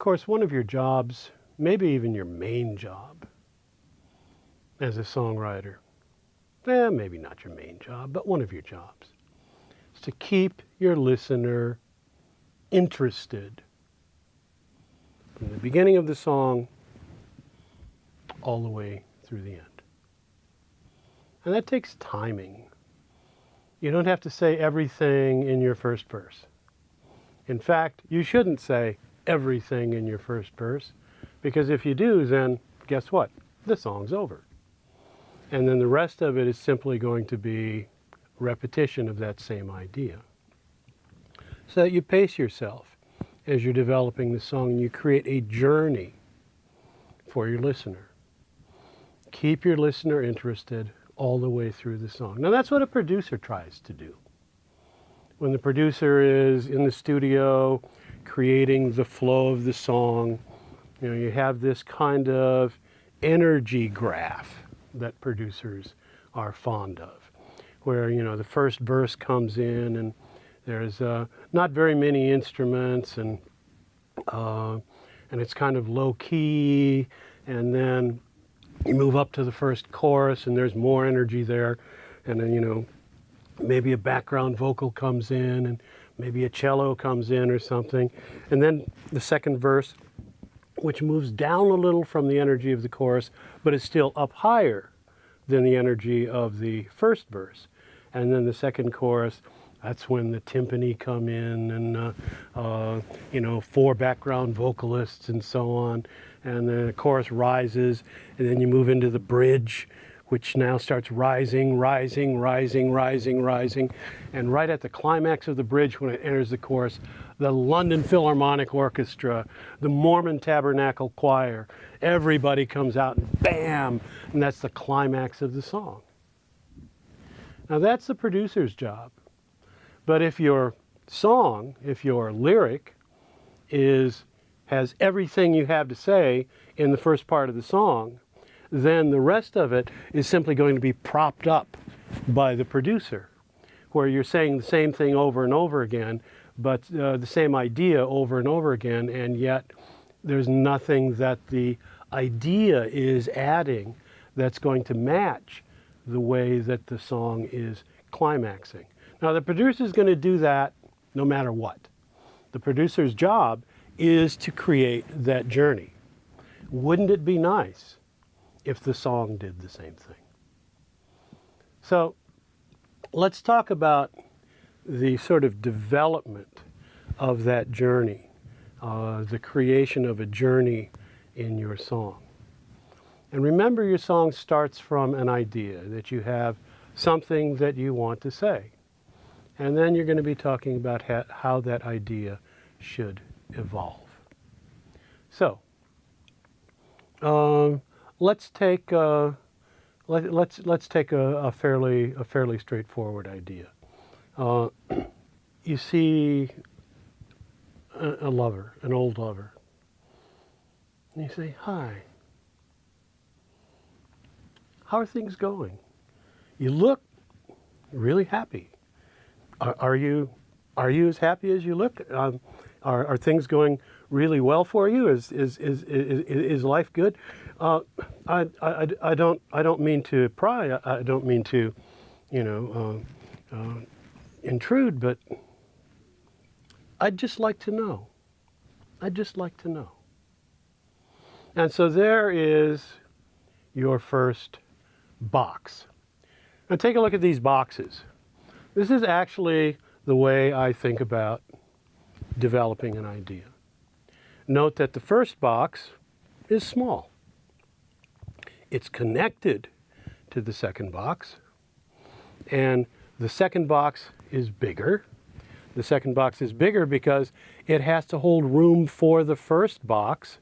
course, one of your jobs, maybe even your main job as a songwriter, maybe not your main job, but one of your jobs, is to keep your listener interested from the beginning of the song all the way through the end. And that takes timing. You don't have to say everything in your first verse. In fact, you shouldn't say everything in your first verse, because if you do, then guess what? The song's over. And then the rest of it is simply going to be repetition of that same idea. So that you pace yourself as you're developing the song and you create a journey for your listener. Keep your listener interested all the way through the song. Now that's what a producer tries to do. When the producer is in the studio creating the flow of the song, you have this kind of energy graph that producers are fond of, where the first verse comes in and there's not very many instruments and it's kind of low key, and then you move up to the first chorus and there's more energy there, and then maybe a background vocal comes in and maybe a cello comes in or something, and then the second verse, which moves down a little from the energy of the chorus, but is still up higher than the energy of the first verse. And then the second chorus, that's when the timpani come in and, 4 background vocalists and so on. And then the chorus rises, and then you move into the bridge, which now starts rising, rising, rising, rising, rising. And right at the climax of the bridge, when it enters the chorus, the London Philharmonic Orchestra, the Mormon Tabernacle Choir, everybody comes out and bam, and that's the climax of the song. Now that's the producer's job. But if your song, if your lyric has everything you have to say in the first part of the song, then the rest of it is simply going to be propped up by the producer, where you're saying the same thing over and over again, but the same idea over and over again, and yet there's nothing that the idea is adding that's going to match the way that the song is climaxing. Now the producer is going to do that no matter what. The producer's job is to create that journey. Wouldn't it be nice if the song did the same thing? So let's talk about the sort of development of that journey, the creation of a journey in your song. And remember, your song starts from an idea, that you have something that you want to say. And then you're going to be talking about how that idea should evolve. So, let's take a fairly straightforward idea. You see a lover, an old lover, and you say, "Hi, how are things going? You look really happy. Are you as happy as you look? Are things going really well for you? Is life good?" I don't mean to pry. I don't mean to, intrude. But I'd just like to know. I'd just like to know. And so there is your first box. Now take a look at these boxes. This is actually the way I think about developing an idea. Note that the first box is small. It's connected to the second box, and the second box is bigger. The second box is bigger because it has to hold room for the first box,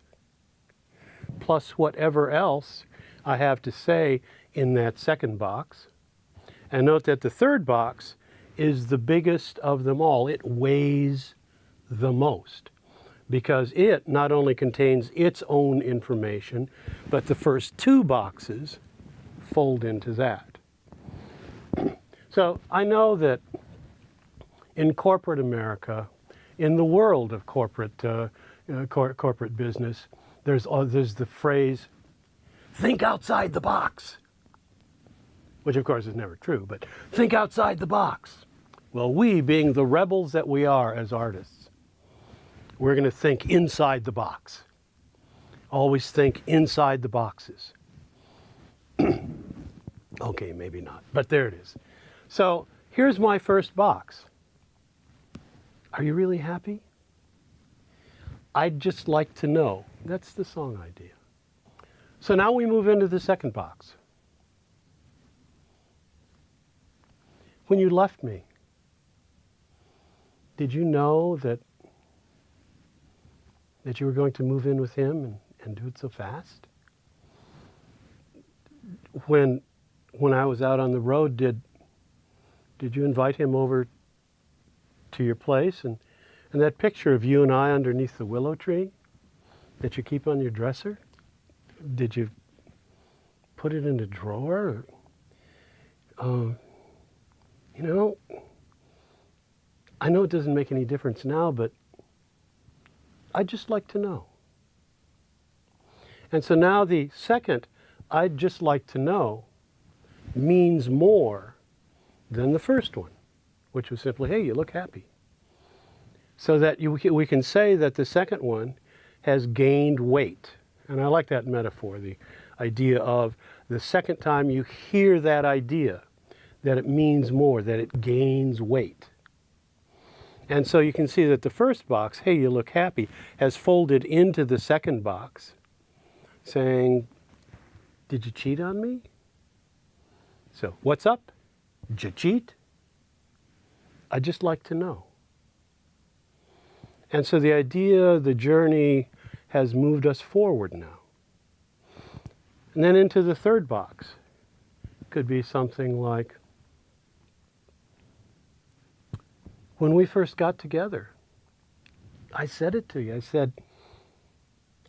plus whatever else I have to say in that second box. And note that the third box is the biggest of them all. It weighs the most because it not only contains its own information, but the first two boxes fold into that. So I know that in corporate America, in the world of corporate corporate business, there's the phrase, think outside the box, which of course is never true, but think outside the box. Well, we, being the rebels that we are as artists, we're going to think inside the box. Always think inside the boxes. Okay, maybe not, but there it is. So here's my first box. Are you really happy? I'd just like to know. That's the song idea. So now we move into the second box. When you left me, did you know that you were going to move in with him and do it so fast? When I was out on the road, did you invite him over to your place? And that picture of you and I underneath the willow tree that you keep on your dresser, did you put it in a drawer? You know, I know it doesn't make any difference now, but I'd just like to know. And so now the second, I'd just like to know, means more than the first one, which was simply, hey, you look happy. So that we can say that the second one has gained weight. And I like that metaphor, the idea of the second time you hear that idea, that it means more, that it gains weight. And so you can see that the first box, hey, you look happy, has folded into the second box, saying, did you cheat on me? So, what's up? Did you cheat? I'd just like to know. And so the idea, the journey has moved us forward now. And then into the third box. Could be something like, when we first got together, I said it to you. I said,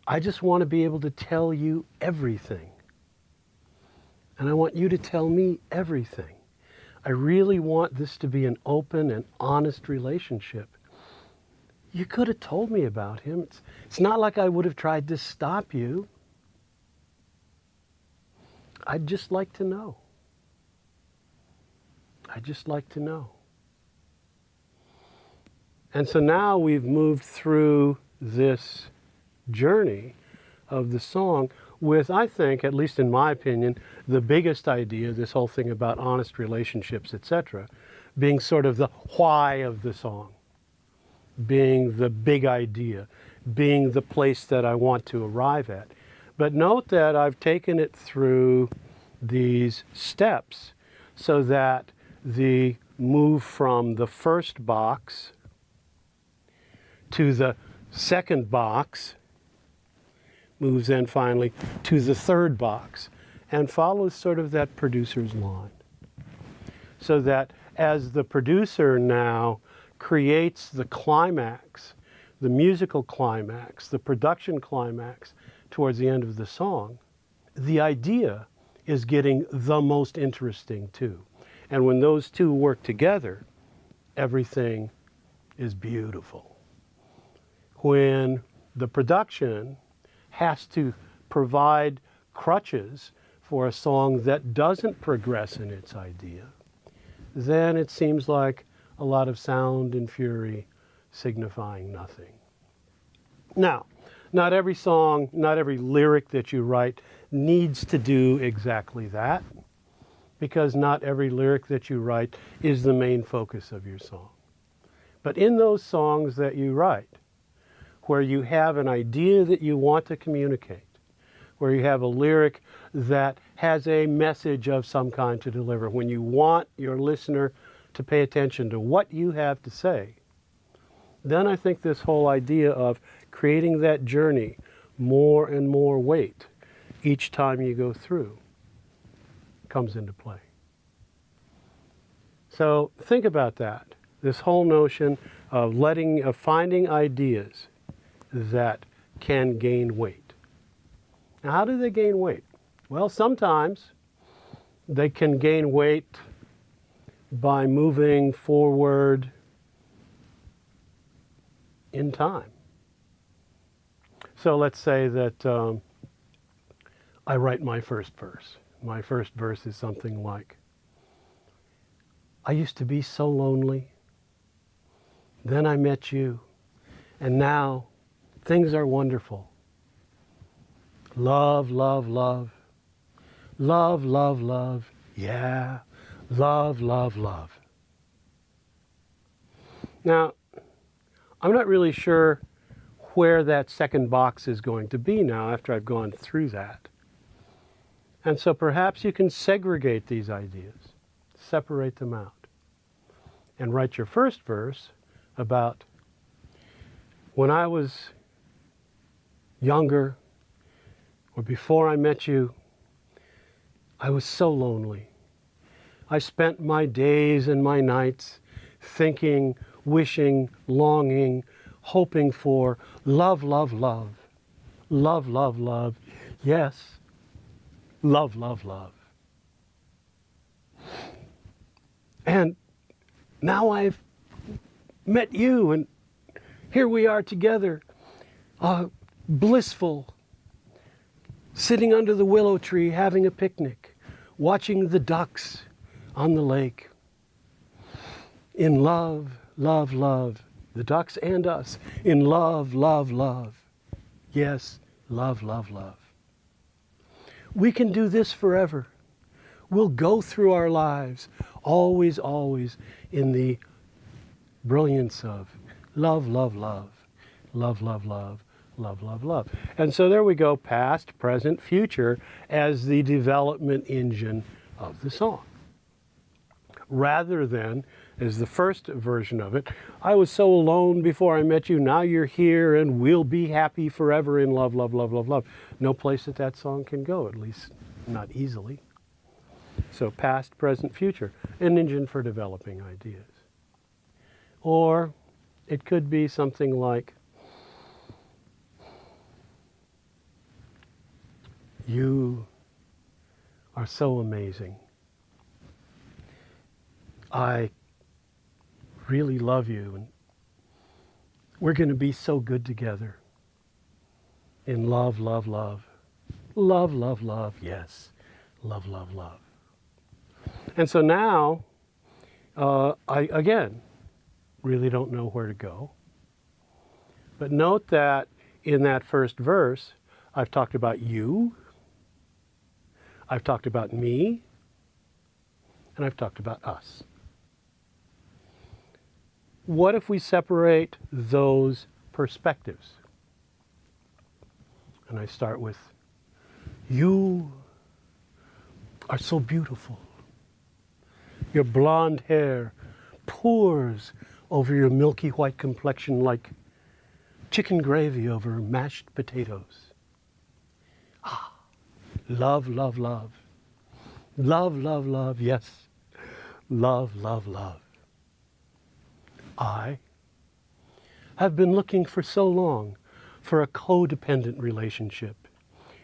I just want to be able to tell you everything. And I want you to tell me everything. I really want this to be an open and honest relationship. You could have told me about him. It's not like I would have tried to stop you. I'd just like to know. I'd just like to know. And so now we've moved through this journey of the song with, I think, at least in my opinion, the biggest idea, this whole thing about honest relationships, etc., being sort of the why of the song, being the big idea, being the place that I want to arrive at. But note that I've taken it through these steps so that the move from the first box to the second box moves then finally to the third box and follows sort of that producer's line. So that as the producer now creates the climax, the musical climax, the production climax towards the end of the song, the idea is getting the most interesting too. And when those two work together, everything is beautiful. When the production has to provide crutches for a song that doesn't progress in its idea, then it seems like a lot of sound and fury signifying nothing. Now, not every song, not every lyric that you write needs to do exactly that, because not every lyric that you write is the main focus of your song. But in those songs that you write, where you have an idea that you want to communicate, where you have a lyric that has a message of some kind to deliver, when you want your listener to pay attention to what you have to say, then I think this whole idea of creating that journey more and more weight each time you go through comes into play. So think about that, this whole notion of finding ideas that can gain weight. Now, how do they gain weight? Well, sometimes they can gain weight by moving forward in time. So let's say that I write my first verse. My first verse is something like, I used to be so lonely. Then I met you. And now things are wonderful. Love, love, love. Love, love, love. Yeah. Love, love, love. Now, I'm not really sure where that second box is going to be now after I've gone through that. And so perhaps you can segregate these ideas, separate them out, and write your first verse about when I was younger or before I met you, I was so lonely. I spent my days and my nights thinking, wishing, longing, hoping for love, love, love. Love, love, love. Yes, love, love, love. And now I've met you, and here we are together, blissful, sitting under the willow tree having a picnic, watching the ducks on the lake. In love, love, love, the ducks and us. In love, love, love. Yes, love, love, love. We can do this forever. We'll go through our lives always, always in the brilliance of love, love, love, love, love, love, love, love, love. And so there we go, past, present, future as the development engine of the song. Rather than, as the first version of it, I was so alone before I met you, now you're here and we'll be happy forever in love, love, love, love, love. No place that that song can go, at least not easily. So past, present, future, an engine for developing ideas. Or it could be something like, you are so amazing. I really love you, and we're going to be so good together. In love, love, love. Love, love, love, yes. Love, love, love. And so now, I, again, really don't know where to go. But note that in that first verse, I've talked about you, I've talked about me, and I've talked about us. What if we separate those perspectives? And I start with, you are so beautiful. Your blonde hair pours over your milky white complexion like chicken gravy over mashed potatoes. Ah, love, love, love. Love, love, love, yes. Love, love, love. I have been looking for so long for a codependent relationship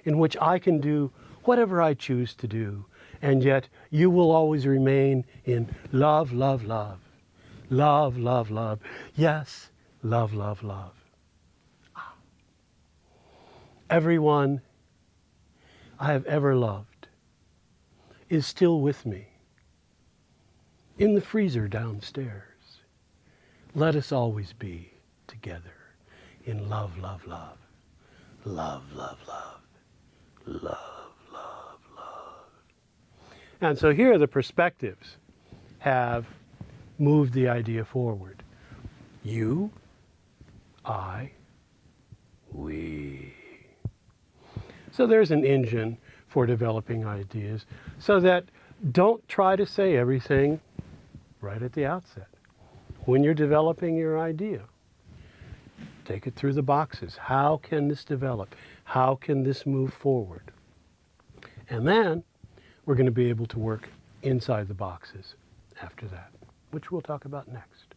in which I can do whatever I choose to do, and yet you will always remain in love, love, love. Love, love, love. Yes, love, love, love. Everyone I have ever loved is still with me in the freezer downstairs. Let us always be together in love, love, love. Love, love, love. Love, love, love. And so here the perspectives have moved the idea forward. You, I, we. So there's an engine for developing ideas, so that don't try to say everything right at the outset. When you're developing your idea, take it through the boxes. How can this develop? How can this move forward? And then we're going to be able to work inside the boxes after that, which we'll talk about next.